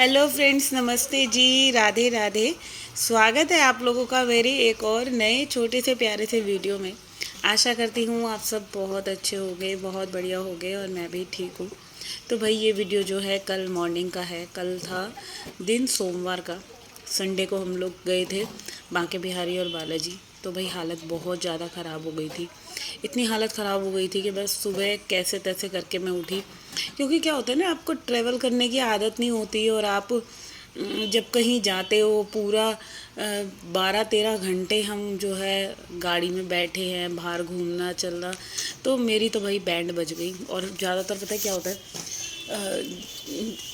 Hello friends, नमस्ते जी, राधे राधे। स्वागत है आप लोगों का मेरे एक और नए छोटे से प्यारे से वीडियो में। आशा करती हूँ आप सब बहुत अच्छे होंगे, बहुत बढ़िया होंगे और मैं भी ठीक हूँ। तो भाई ये वीडियो जो है कल मॉर्निंग का है। कल था दिन सोमवार का। संडे को हम लोग गए थे बांके बिहारी और बालाजी। तो भाई हालत बहुत ज़्यादा ख़राब हो गई थी। इतनी हालत ख़राब हो गई थी कि बस सुबह कैसे तैसे करके मैं उठी। क्योंकि क्या होता है ना, आपको ट्रैवल करने की आदत नहीं होती और आप जब कहीं जाते हो पूरा 12-13 घंटे हम जो है गाड़ी में बैठे हैं, बाहर घूमना चलना। तो मेरी तो भाई बैंड बज गई। और ज़्यादातर पता है क्या होता है,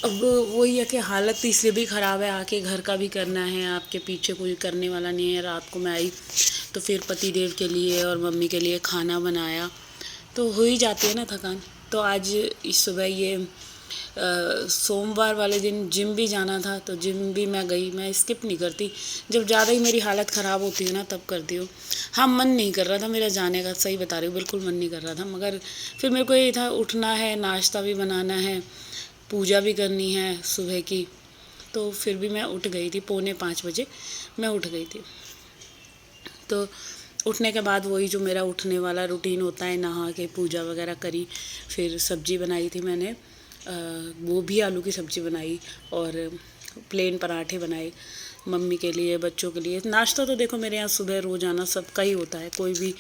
अब वही है कि हालत इसलिए भी ख़राब है, आके घर का भी करना है, आपके पीछे कोई करने वाला नहीं है। रात को मैं आई तो फिर पति देव के लिए और मम्मी के लिए खाना बनाया, तो हो ही जाती है ना थकान। तो आज इस सुबह ये सोमवार वाले दिन जिम भी जाना था, तो जिम भी मैं गई। मैं स्किप नहीं करती, जब ज़्यादा ही मेरी हालत ख़राब होती है ना तब करती हूँ। हाँ, मन नहीं कर रहा था मेरा जाने का, सही बता रही हूँ, बिल्कुल मन नहीं कर रहा था। मगर फिर मेरे को ये था, उठना है, नाश्ता भी बनाना है, पूजा भी करनी है सुबह की। तो फिर भी मैं उठ गई थी, 4:45 बजे मैं उठ गई थी। तो उठने के बाद वही जो मेरा उठने वाला रूटीन होता है, नहा के पूजा वगैरह करी। फिर सब्ज़ी बनाई थी मैंने, गोभी आलू की सब्ज़ी बनाई और प्लेन पराठे बनाए मम्मी के लिए, बच्चों के लिए। नाश्ता तो देखो मेरे यहाँ सुबह रोज़ाना सबका ही होता है, कोई भी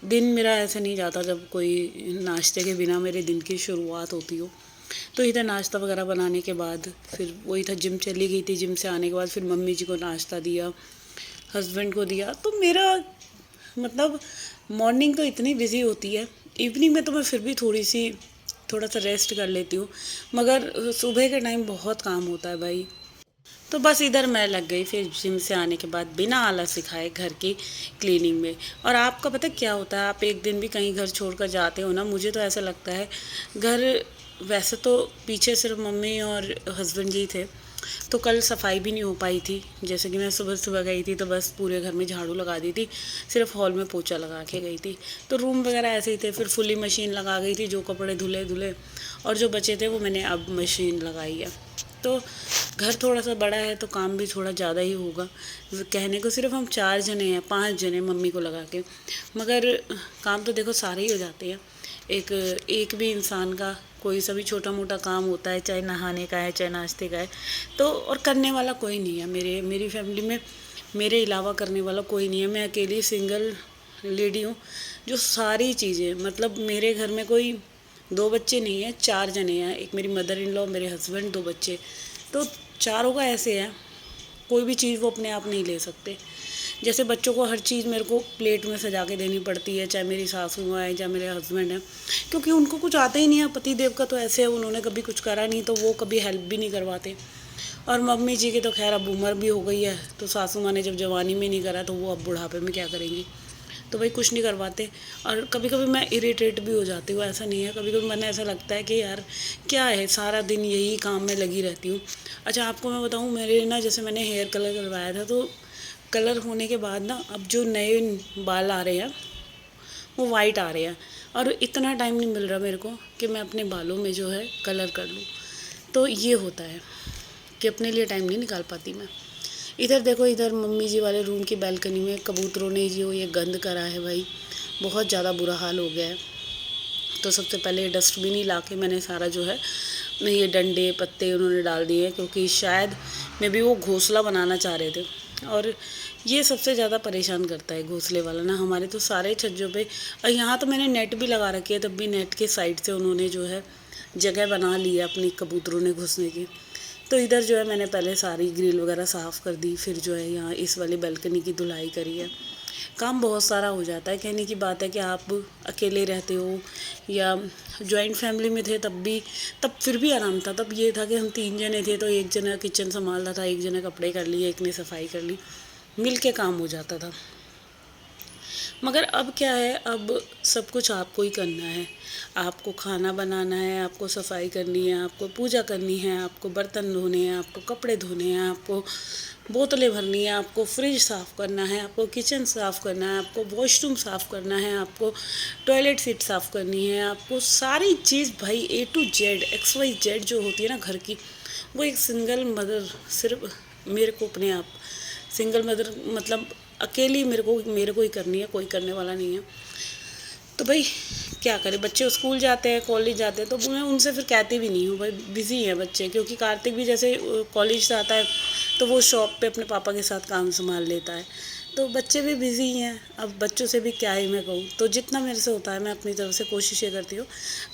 दिन मेरा ऐसे नहीं जाता जब कोई नाश्ते के बिना मेरे दिन की शुरुआत होती हो। तो इधर नाश्ता वगैरह बनाने के बाद फिर वही था, जिम चली गई थी। जिम से आने के बाद फिर मम्मी जी को नाश्ता दिया, हस्बैंड को दिया। तो मेरा मतलब मॉर्निंग तो इतनी बिज़ी होती है, इवनिंग में तो मैं फिर भी थोड़ा सा रेस्ट कर लेती हूँ, मगर सुबह के टाइम बहुत काम होता है भाई। तो बस इधर मैं लग गई फिर जिम से आने के बाद बिना आलस दिखाए घर की क्लीनिंग में। और आपका पता क्या होता है, आप एक दिन भी कहीं घर छोड़कर जाते हो ना, मुझे तो ऐसा लगता है घर, वैसे तो पीछे सिर्फ मम्मी और हस्बैंड जी थे, तो कल सफाई भी नहीं हो पाई थी। जैसे कि मैं सुबह सुबह गई थी तो बस पूरे घर में झाड़ू लगा दी थी, सिर्फ हॉल में पोछा लगा के गई थी। तो रूम वगैरह ऐसे ही थे। फिर फुली मशीन लगा गई थी, जो कपड़े धुले धुले और जो बचे थे वो मैंने अब मशीन लगाई है। तो घर थोड़ा सा बड़ा है तो काम भी थोड़ा ज़्यादा ही होगा। कहने को सिर्फ हम 4 जने हैं, 5 जने मम्मी को लगा के, मगर काम तो देखो सारे ही हो जाते हैं। एक एक भी इंसान का कोई सा भी छोटा मोटा काम होता है, चाहे नहाने का है, चाहे नाश्ते का है, तो और करने वाला कोई नहीं है मेरी फैमिली में। मेरे अलावा करने वाला कोई नहीं है। मैं अकेली सिंगल लेडी हूँ जो सारी चीज़ें, मतलब मेरे घर में कोई 2 बच्चे नहीं है, 4 जने हैं। एक मेरी मदर इन लॉ, मेरे हस्बैंड, 2 बच्चे। तो चारों का ऐसे है, कोई भी चीज़ वो अपने आप नहीं ले सकते। जैसे बच्चों को हर चीज़ मेरे को प्लेट में सजा के देनी पड़ती है, चाहे मेरी सासू है चाहे मेरे हस्बैंड हैं, क्योंकि उनको कुछ आता ही नहीं है। पति देव का तो ऐसे है, उन्होंने कभी कुछ करा नहीं, तो वो कभी हेल्प भी नहीं करवाते। और मम्मी जी की तो खैर अब उम्र भी हो गई है, तो सासू माँ ने जब जवानी में नहीं करा तो वो अब बुढ़ापे में क्या करेंगी। तो भाई कुछ नहीं करवाते। और कभी कभी मैं इरिटेट भी हो जाती हूँ, ऐसा नहीं है, कभी कभी मन ऐसा लगता है कि यार क्या है, सारा दिन यही काम में लगी रहती हूँ। अच्छा आपको मैं बताऊँ, मेरे ना जैसे मैंने हेयर कलर करवाया था, तो कलर होने के बाद ना अब जो नए बाल आ रहे हैं वो वाइट आ रहे हैं, और इतना टाइम नहीं मिल रहा मेरे को कि मैं अपने बालों में जो है कलर कर लूँ। तो ये होता है कि अपने लिए टाइम नहीं निकाल पाती मैं। इधर देखो, इधर मम्मी जी वाले रूम की बालकनी में कबूतरों ने जो ये गंद करा है भाई, बहुत ज़्यादा बुरा हाल हो गया है। तो सबसे पहले डस्टबिन ही ला के मैंने सारा जो है, ये डंडे पत्ते उन्होंने डाल दिए, क्योंकि शायद मे भी वो घोंसला बनाना चाह रहे थे। और ये सबसे ज़्यादा परेशान करता है घोंसले वाला ना, हमारे तो सारे छज्जों पे। और यहाँ तो मैंने नेट भी लगा रखी है, तब भी नेट के साइड से उन्होंने जो है जगह बना ली है अपनी कबूतरों ने घुसने की। तो इधर जो है मैंने पहले सारी ग्रिल वगैरह साफ़ कर दी, फिर जो है यहाँ इस वाली बालकनी की धुलाई करी है। काम बहुत सारा हो जाता है। कहने की बात है कि आप अकेले रहते हो या जॉइंट फैमिली में थे तब फिर भी आराम था। तब ये था कि हम 3 जने थे, तो एक जना किचन संभाल रहा था, एक जना कपड़े कर लिए, एक ने सफाई कर ली, मिल के काम हो जाता था। मगर अब क्या है, अब सब कुछ आपको ही करना है। आपको खाना बनाना है, आपको सफाई करनी है, आपको पूजा करनी है, आपको बर्तन धोने हैं, आपको कपड़े धोने हैं, आपको बोतलें भरनी है, आपको फ्रिज साफ़ करना है, आपको किचन साफ़ करना है, आपको वॉशरूम साफ़ करना है, आपको टॉयलेट सीट साफ़ करनी है, आपको सारी चीज़ भाई A to Z XYZ जो होती है ना घर की, वो एक सिंगल मदर, सिर्फ मेरे को अपने आप सिंगल मदर मतलब अकेली मेरे को ही करनी है, कोई करने वाला नहीं है। तो भाई क्या करें, बच्चे स्कूल जाते हैं, कॉलेज जाते हैं, तो मैं उनसे फिर कहती भी नहीं हूँ भाई, बिज़ी हैं बच्चे। क्योंकि कार्तिक भी जैसे कॉलेज से आता है तो वो शॉप पे अपने पापा के साथ काम संभाल लेता है, तो बच्चे भी बिज़ी हैं। अब बच्चों से भी क्या ही मैं कहूँ, तो जितना मेरे से होता है मैं अपनी तरफ से कोशिश ये करती हूँ,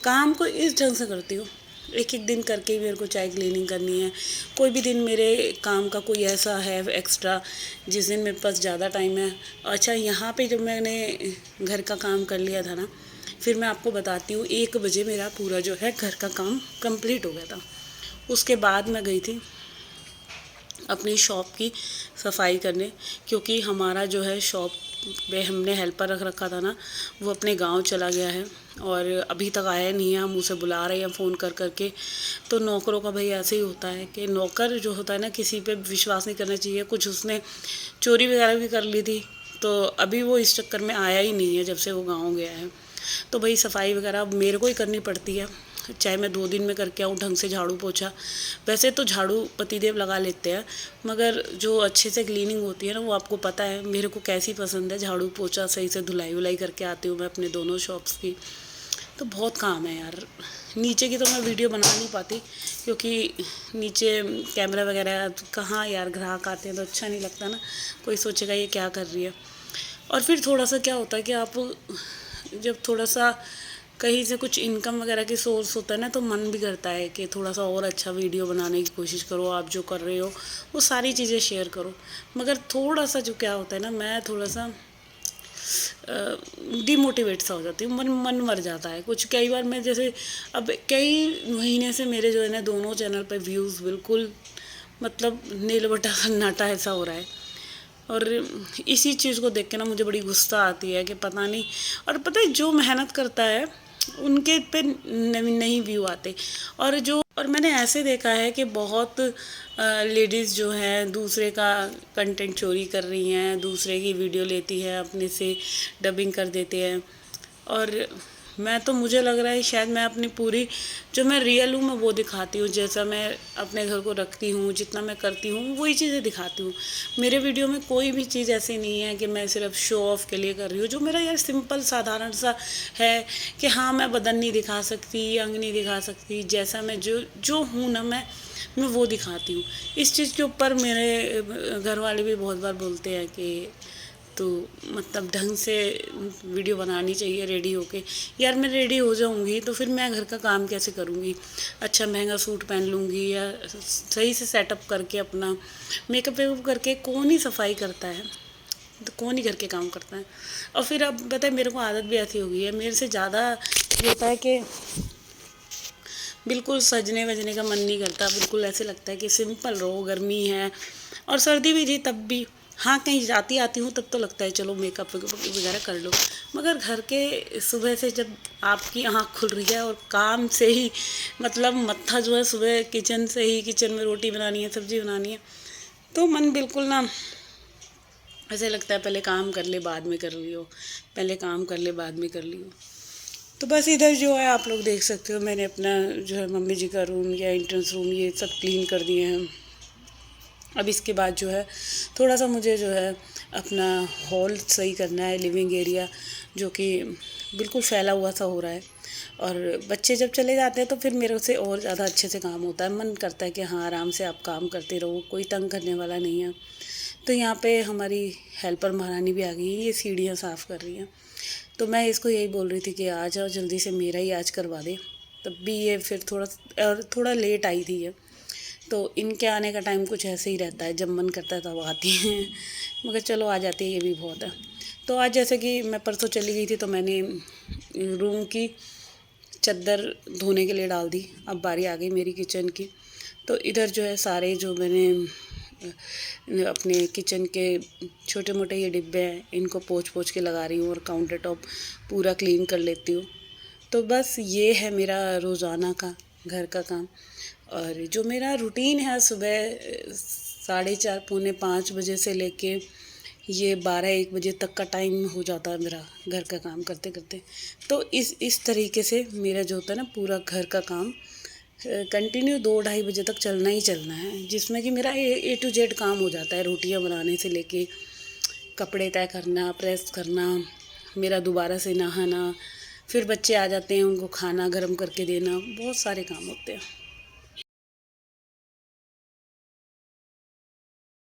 काम को इस ढंग से करती हूँ। एक एक दिन करके ही मेरे को चाहे क्लीनिंग करनी है, कोई भी दिन मेरे काम का कोई ऐसा है एक्स्ट्रा जिस दिन मेरे पास ज़्यादा टाइम है। अच्छा, यहाँ पे जब मैंने घर का काम कर लिया था ना, फिर मैं आपको बताती हूँ, 1 बजे मेरा पूरा जो है घर का काम कंप्लीट हो गया था। उसके बाद मैं गई थी अपनी शॉप की सफाई करने, क्योंकि हमारा जो है शॉप पे हमने हेल्पर रख रखा था ना, वो अपने गांव चला गया है और अभी तक आया नहीं है। हम उसे बुला रहे हैं फ़ोन कर करके। तो नौकरों का भाई ऐसे ही होता है कि नौकर जो होता है ना, किसी पे विश्वास नहीं करना चाहिए। कुछ उसने चोरी वगैरह भी कर ली थी, तो अभी वो इस चक्कर में आया ही नहीं है जब से वो गाँव गया है। तो भाई सफाई वगैरह अब मेरे को ही करनी पड़ती है, चाहे मैं 2 दिन में करके आऊँ ढंग से झाड़ू पोछा। वैसे तो झाड़ू पतिदेव लगा लेते हैं, मगर जो अच्छे से क्लीनिंग होती है ना, वो आपको पता है मेरे को कैसी पसंद है। झाड़ू पोछा सही से धुलाई वुलाई करके आती हूँ मैं अपने दोनों शॉप्स की। तो बहुत काम है यार। नीचे की तो मैं वीडियो बना नहीं पाती, क्योंकि नीचे कैमरा वगैरह कहाँ यार, ग्राहक आते हैं तो अच्छा नहीं लगता ना, कोई सोचेगा ये क्या कर रही है। और फिर थोड़ा सा क्या होता है कि आप जब थोड़ा सा कहीं से कुछ इनकम वगैरह की सोर्स होता है ना, तो मन भी करता है कि थोड़ा सा और अच्छा वीडियो बनाने की कोशिश करो। आप जो कर रहे हो वो सारी चीज़ें शेयर करो। मगर थोड़ा सा जो क्या होता है ना, मैं थोड़ा सा डिमोटिवेट सा हो जाती हूँ, मन मर जाता है कुछ। कई बार मैं जैसे अब कई महीने से मेरे जो है ना दोनों चैनल पे व्यूज़ बिल्कुल मतलब नील बटा सन्नाटा ऐसा हो रहा है। और इसी चीज़ को देख के ना मुझे बड़ी गुस्सा आती है कि पता नहीं। और पता है जो मेहनत करता है उनके पे नहीं व्यू आते। और मैंने ऐसे देखा है कि बहुत लेडीज़ जो हैं दूसरे का कंटेंट चोरी कर रही हैं, दूसरे की वीडियो लेती है, अपने से डबिंग कर देते हैं। और मैं तो मुझे लग रहा है शायद मैं अपनी पूरी जो मैं रियल हूँ मैं वो दिखाती हूँ। जैसा मैं अपने घर को रखती हूँ, जितना मैं करती हूँ वही चीज़ें दिखाती हूँ। मेरे वीडियो में कोई भी चीज़ ऐसी नहीं है कि मैं सिर्फ शो ऑफ के लिए कर रही हूँ। जो मेरा यार सिंपल साधारण सा है कि हाँ, मैं बदन नहीं दिखा सकती, अंग नहीं दिखा सकती, जैसा मैं जो जो हूँ ना मैं वो दिखाती हूँ। इस चीज़ के ऊपर मेरे घर वाले भी बहुत बार बोलते हैं कि तो मतलब ढंग से वीडियो बनानी चाहिए रेडी होके। यार मैं रेडी हो जाऊंगी तो फिर मैं घर का काम कैसे करूंगी? अच्छा महंगा सूट पहन लूँगी या सही से सेटअप करके अपना मेकअप वेकअप करके कौन ही सफाई करता है? तो कौन ही घर के काम करता है? और फिर अब पता है मेरे को आदत भी ऐसी हो गई है, मेरे से ज़्यादा ये होता है कि बिल्कुल सजने वजने का मन नहीं करता। बिल्कुल ऐसे लगता है कि सिंपल रहो। गर्मी है और सर्दी भी थी तब भी, हाँ कहीं जाती आती हूँ तब तो लगता है चलो मेकअप वगैरह कर लो। मगर घर के सुबह से जब आपकी आँख खुल रही है और काम से ही मतलब मत्था जो है सुबह किचन से ही, किचन में रोटी बनानी है, सब्जी बनानी है, तो मन बिल्कुल ना ऐसे लगता है पहले काम कर ले बाद में कर लियो, पहले काम कर ले बाद में कर लियो। तो बस इधर जो है आप लोग देख सकते हो, मैंने अपना जो है मम्मी जी का रूम या एंट्रेंस रूम ये सब क्लीन कर दिए हैं। अब इसके बाद जो है थोड़ा सा मुझे जो है अपना हॉल सही करना है, लिविंग एरिया जो कि बिल्कुल फैला हुआ सा हो रहा है। और बच्चे जब चले जाते हैं तो फिर मेरे से और ज़्यादा अच्छे से काम होता है। मन करता है कि हाँ आराम से आप काम करते रहो, कोई तंग करने वाला नहीं है। तो यहाँ पे हमारी हेल्पर महारानी भी आ गई है, ये सीढ़ियाँ साफ़ कर रही हैं। तो मैं इसको यही बोल रही थी कि आ जाओ जल्दी से, मेरा ही आज करवा दे। तब भी ये फिर थोड़ा लेट आई थी ये। तो इनके आने का टाइम कुछ ऐसे ही रहता है, जब मन करता है तब आती हैं, मगर चलो आ जाती है ये भी बहुत है। तो आज जैसे कि मैं परसों चली गई थी तो मैंने रूम की चादर धोने के लिए डाल दी। अब बारी आ गई मेरी किचन की। तो इधर जो है सारे जो मैंने अपने किचन के छोटे मोटे ये डिब्बे हैं इनको पोंछ पोंछ के लगा रही हूँ और काउंटर टॉप पूरा क्लीन कर लेती हूँ। तो बस ये है मेरा रोज़ाना का घर का काम। और जो मेरा रूटीन है सुबह 4:30 पौने 5 बजे से लेके ये 12-1 बजे तक का टाइम हो जाता है मेरा घर का काम करते करते। तो इस तरीके से मेरा जो होता है ना पूरा घर का काम कंटिन्यू 2-2:30 बजे तक चलना ही चलना है, जिसमें कि मेरा ए टू जेड काम हो जाता है, रोटियां बनाने से लेके कपड़े तय करना, प्रेस करना, मेरा दोबारा से नहाना, फिर बच्चे आ जाते हैं उनको खाना गर्म करके देना, बहुत सारे काम होते हैं।